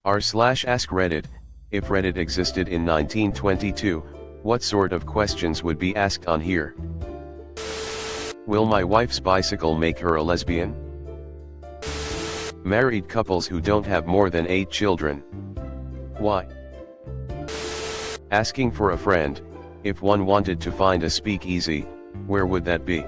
r/AskReddit, if Reddit existed in 1922, what sort of questions would be asked on here? Will my wife's bicycle make her a lesbian? Married couples who don't have more than 8 children. Why? Asking for a friend, if one wanted to find a speakeasy, where would that be?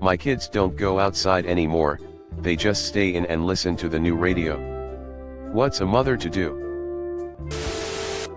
My kids don't go outside anymore, they just stay in and listen to the new radio. What's a mother to do?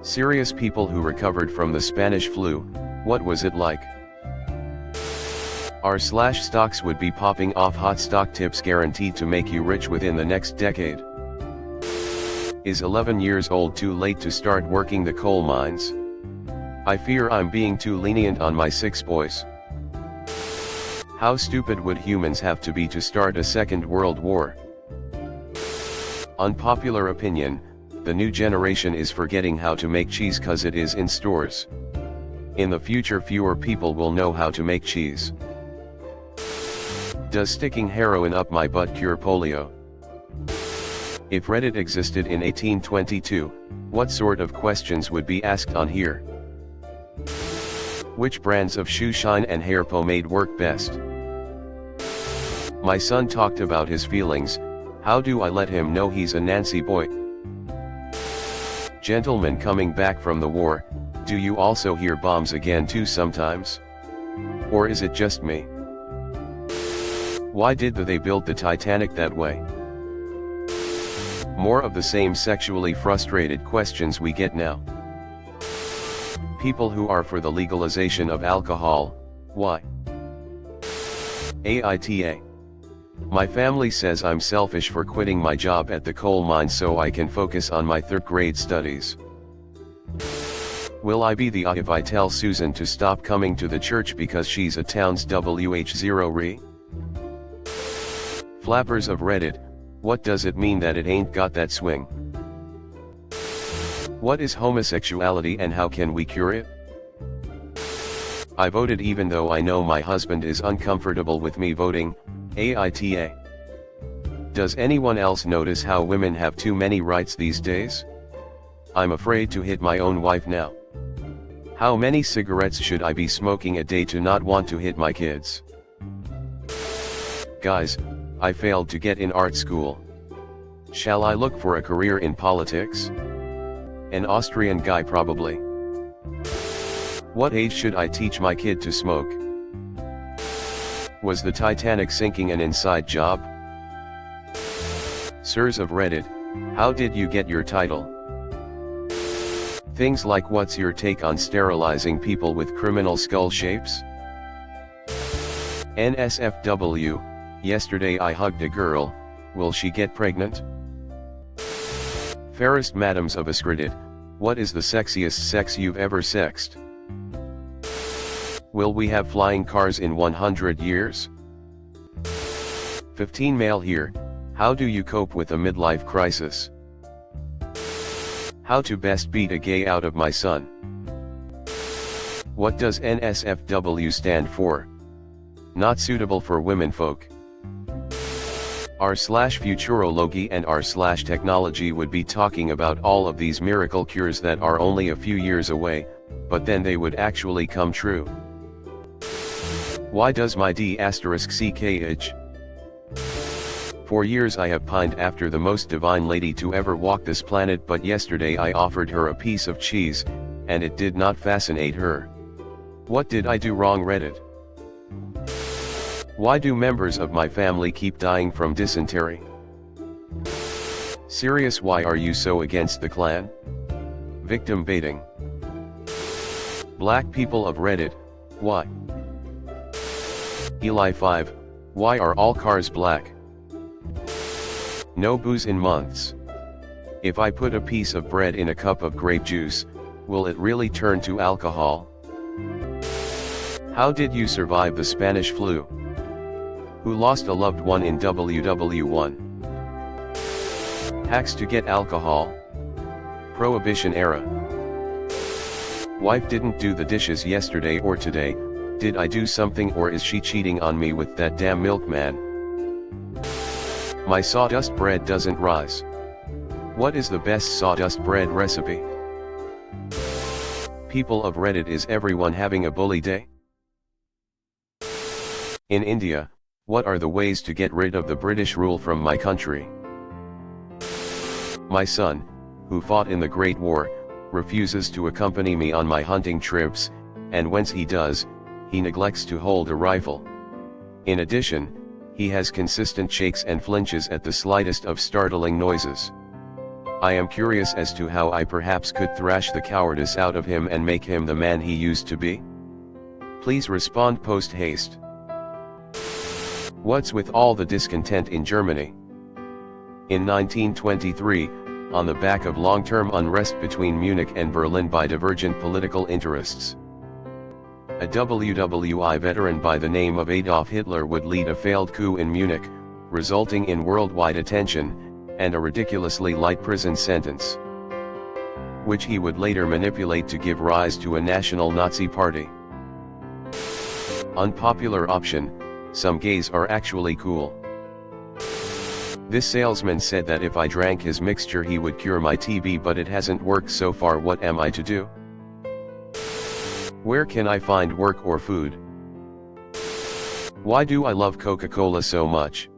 Serious people who recovered from the Spanish flu, what was it like? R/stocks would be popping off hot stock tips guaranteed to make you rich within the next decade. Is 11 years old too late to start working the coal mines? I fear I'm being too lenient on my 6 boys. How stupid would humans have to be to start a second world war? Unpopular opinion, the new generation is forgetting how to make cheese cause it is in stores. In the future fewer people will know how to make cheese. Does sticking heroin up my butt cure polio? If Reddit existed in 1822, what sort of questions would be asked on here? Which brands of shoe shine and hair pomade work best? My son talked about his feelings, how do I let him know he's a Nancy boy? Gentlemen coming back from the war, do you also hear bombs again too sometimes? Or is it just me? Why did they build the Titanic that way? More of the same sexually frustrated questions we get now. People who are for the legalization of alcohol, why? AITA. My family says I'm selfish for quitting my job at the coal mine so I can focus on my 3rd grade studies. Will I be the if I tell Susan to stop coming to the church because she's a town's WH0re? Flappers of Reddit, what does it mean that it ain't got that swing? What is homosexuality and how can we cure it? I voted even though I know my husband is uncomfortable with me voting, AITA. Does anyone else notice how women have too many rights these days? I'm afraid to hit my own wife now. How many cigarettes should I be smoking a day to not want to hit my kids? Guys, I failed to get in art school. Shall I look for a career in politics? An Austrian guy probably. What age should I teach my kid to smoke? Was the Titanic sinking an inside job? Sirs of Reddit, how did you get your title? Things like what's your take on sterilizing people with criminal skull shapes? NSFW, yesterday I hugged a girl, will she get pregnant? Fairest madams of AskReddit, what is the sexiest sex you've ever sexed? Will we have flying cars in 100 years? 15 male here, how do you cope with a midlife crisis? How to best beat a gay out of my son? What does NSFW stand for? Not suitable for womenfolk. r/futurology and r/technology would be talking about all of these miracle cures that are only a few years away, but then they would actually come true. Why does my D***ck itch? For years I have pined after the most divine lady to ever walk this planet, but yesterday I offered her a piece of cheese, and it did not fascinate her. What did I do wrong, Reddit? Why do members of my family keep dying from dysentery? Serious, why are you so against the Klan? Victim baiting. Black people of Reddit, why? Eli 5, why are all cars black? No booze in months. If I put a piece of bread in a cup of grape juice, will it really turn to alcohol? How did you survive the Spanish flu? Who lost a loved one in WW1? Hacks to get alcohol. Prohibition era. Wife didn't do the dishes yesterday or today, did I do something or is she cheating on me with that damn milkman? My sawdust bread doesn't rise. What is the best sawdust bread recipe? People of Reddit, is everyone having a bully day? In India, what are the ways to get rid of the British rule from my country? My son, who fought in the Great War, refuses to accompany me on my hunting trips, and once he does, he neglects to hold a rifle. In addition, he has consistent shakes and flinches at the slightest of startling noises. I am curious as to how I perhaps could thrash the cowardice out of him and make him the man he used to be. Please respond post haste. What's with all the discontent in Germany? In 1923, on the back of long-term unrest between Munich and Berlin by divergent political interests, a WWI veteran by the name of Adolf Hitler would lead a failed coup in Munich, resulting in worldwide attention, and a ridiculously light prison sentence, which he would later manipulate to give rise to a national Nazi party. Unpopular option: some gays are actually cool. This salesman said that if I drank his mixture he would cure my TB, but it hasn't worked so far. What am I to do? Where can I find work or food? Why do I love Coca-Cola so much?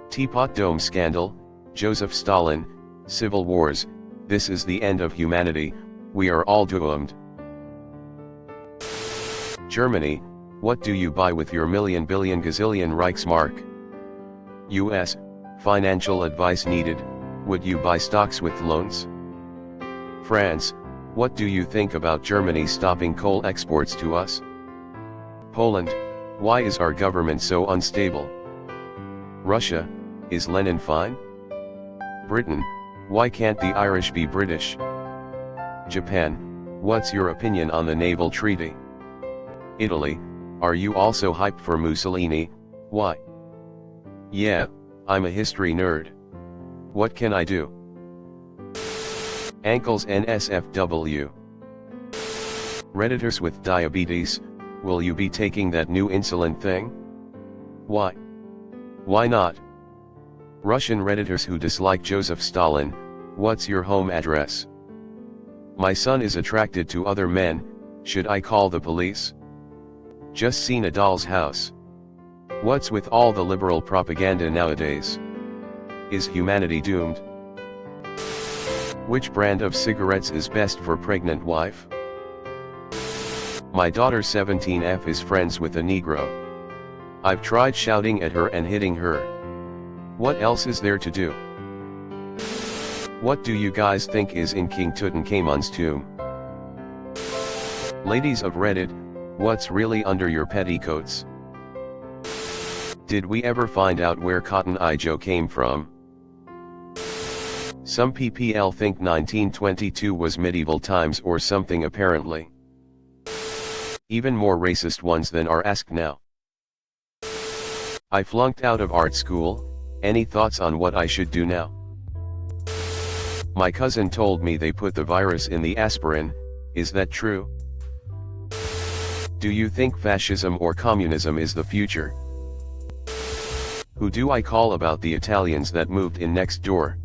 Teapot Dome scandal, Joseph Stalin, civil wars, this is the end of humanity, we are all doomed. Germany, what do you buy with your million billion gazillion Reichsmark? US, financial advice needed, would you buy stocks with loans? France, what do you think about Germany stopping coal exports to us? Poland, why is our government so unstable? Russia, is Lenin fine? Britain, why can't the Irish be British? Japan, what's your opinion on the naval treaty? Italy, are you also hyped for Mussolini? Why? Yeah, I'm a history nerd. What can I do? Ankles NSFW. Redditors with diabetes, will you be taking that new insulin thing? Why? Why not? Russian Redditors who dislike Joseph Stalin, what's your home address? My son is attracted to other men, should I call the police? Just seen a doll's house. What's with all the liberal propaganda nowadays? Is humanity doomed? Which brand of cigarettes is best for pregnant wife? My daughter 17F is friends with a Negro. I've tried shouting at her and hitting her. What else is there to do? What do you guys think is in King Tutankhamun's tomb? Ladies of Reddit, what's really under your petticoats? Did we ever find out where Cotton Eye Joe came from? Some PPL think 1922 was medieval times or something apparently. Even more racist ones than are asked now. I flunked out of art school, any thoughts on what I should do now? My cousin told me they put the virus in the aspirin, is that true? Do you think fascism or communism is the future? Who do I call about the Italians that moved in next door?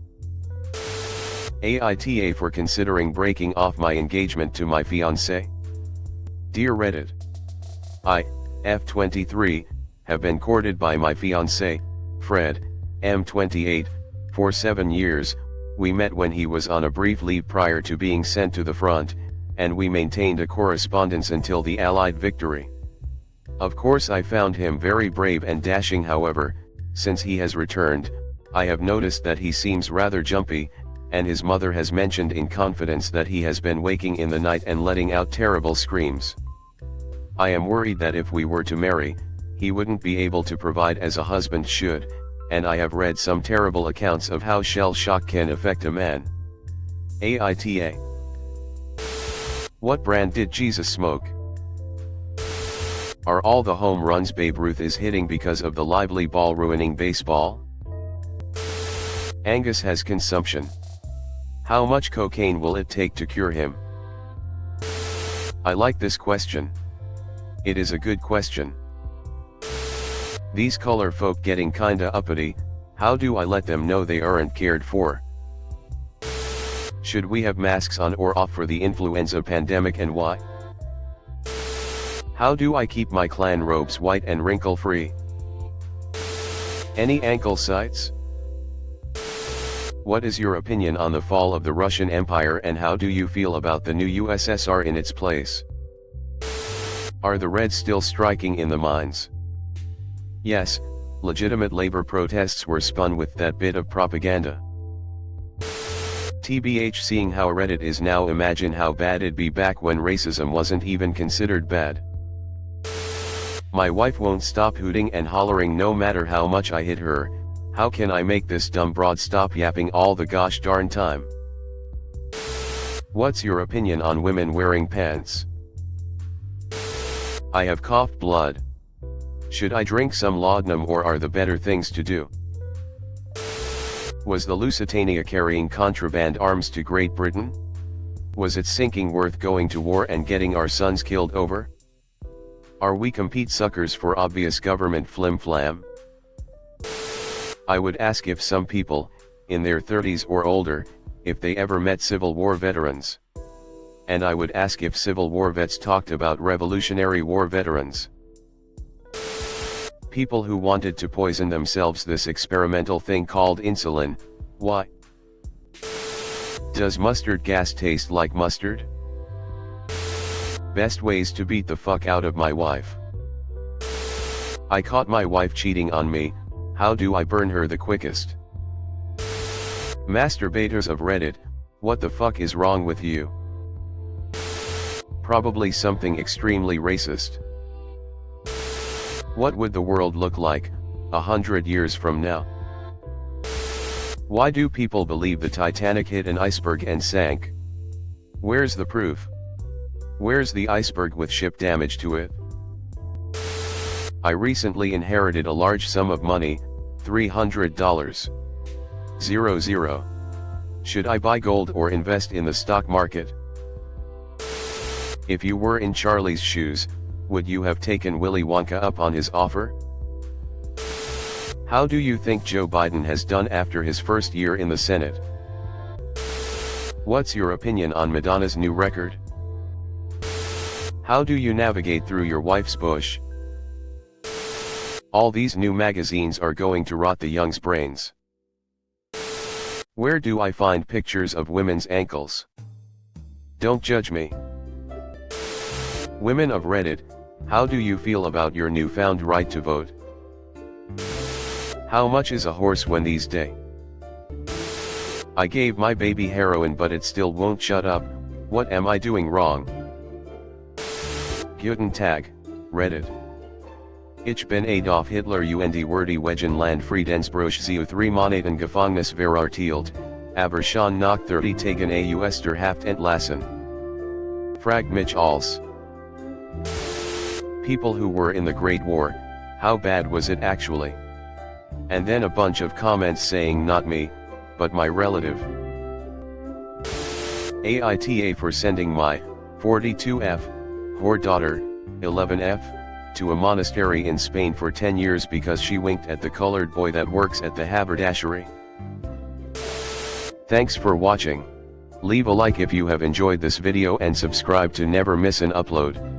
AITA for considering breaking off my engagement to my fiancé? Dear Reddit, I, F23, have been courted by my fiancé, Fred, M28, for 7 years. We met when he was on a brief leave prior to being sent to the front, and we maintained a correspondence until the Allied victory. Of course I found him very brave and dashing. However, since he has returned, I have noticed that he seems rather jumpy, and his mother has mentioned in confidence that he has been waking in the night and letting out terrible screams. I am worried that if we were to marry, he wouldn't be able to provide as a husband should, and I have read some terrible accounts of how shell shock can affect a man. AITA. What brand did Jesus smoke? Are all the home runs Babe Ruth is hitting because of the lively ball ruining baseball? Angus has consumption. How much cocaine will it take to cure him? I like this question. It is a good question. These color folk getting kinda uppity, How do I let them know they aren't cared for? Should we have masks on or off for the influenza pandemic and why? How do I keep my clan robes white and wrinkle-free? Any ankle sites? What is your opinion on the fall of the Russian Empire and how do you feel about the new USSR in its place? Are the Reds still striking in the mines? Yes, legitimate labor protests were spun with that bit of propaganda. TBH, seeing how Reddit is now, imagine how bad it'd be back when racism wasn't even considered bad. My wife won't stop hooting and hollering no matter how much I hit her. How can I make this dumb broad stop yapping all the gosh darn time? What's your opinion on women wearing pants? I have coughed blood. Should I drink some laudanum or are there better things to do? Was the Lusitania carrying contraband arms to Great Britain? Was it sinking worth going to war and getting our sons killed over? Are we complete suckers for obvious government flim-flam? I would ask if some people, in their 30s or older, if they ever met Civil War veterans. And I would ask if Civil War vets talked about Revolutionary War veterans. People who wanted to poison themselves, this experimental thing called insulin, why? Does mustard gas taste like mustard? Best ways to beat the fuck out of my wife. I caught my wife cheating on me, how do I burn her the quickest? Masturbators of Reddit, what the fuck is wrong with you? Probably something extremely racist. What would the world look like 100 years from now? Why do people believe the Titanic hit an iceberg and sank? Where's the proof? Where's the iceberg with ship damage to it? I recently inherited a large sum of money, $300. 00. Should I buy gold or invest in the stock market? If you were in Charlie's shoes, would you have taken Willy Wonka up on his offer? How do you think Joe Biden has done after his first year in the Senate? What's your opinion on Madonna's new record? How do you navigate through your wife's bush? All these new magazines are going to rot the young's brains. Where do I find pictures of women's ankles? Don't judge me. Women of Reddit, how do you feel about your newfound right to vote? How much is a horse when these days? I gave my baby heroin but it still won't shut up, what am I doing wrong? Guten Tag, Reddit. Ich bin Adolf Hitler und die Wegen Landfriedensbruch zu 3 Monaten Gefängnis verurteilt, aber schon nach 30 Tagen aus der Haft entlassen. Frag mich alles. People who were in the Great War, how bad was it actually? And then a bunch of comments saying not me, but my relative. AITA for sending my 42F, whore daughter, 11F, to a monastery in Spain for 10 years because she winked at the colored boy that works at the haberdashery. Thanks for watching. Leave a like if you have enjoyed this video and subscribe to never miss an upload.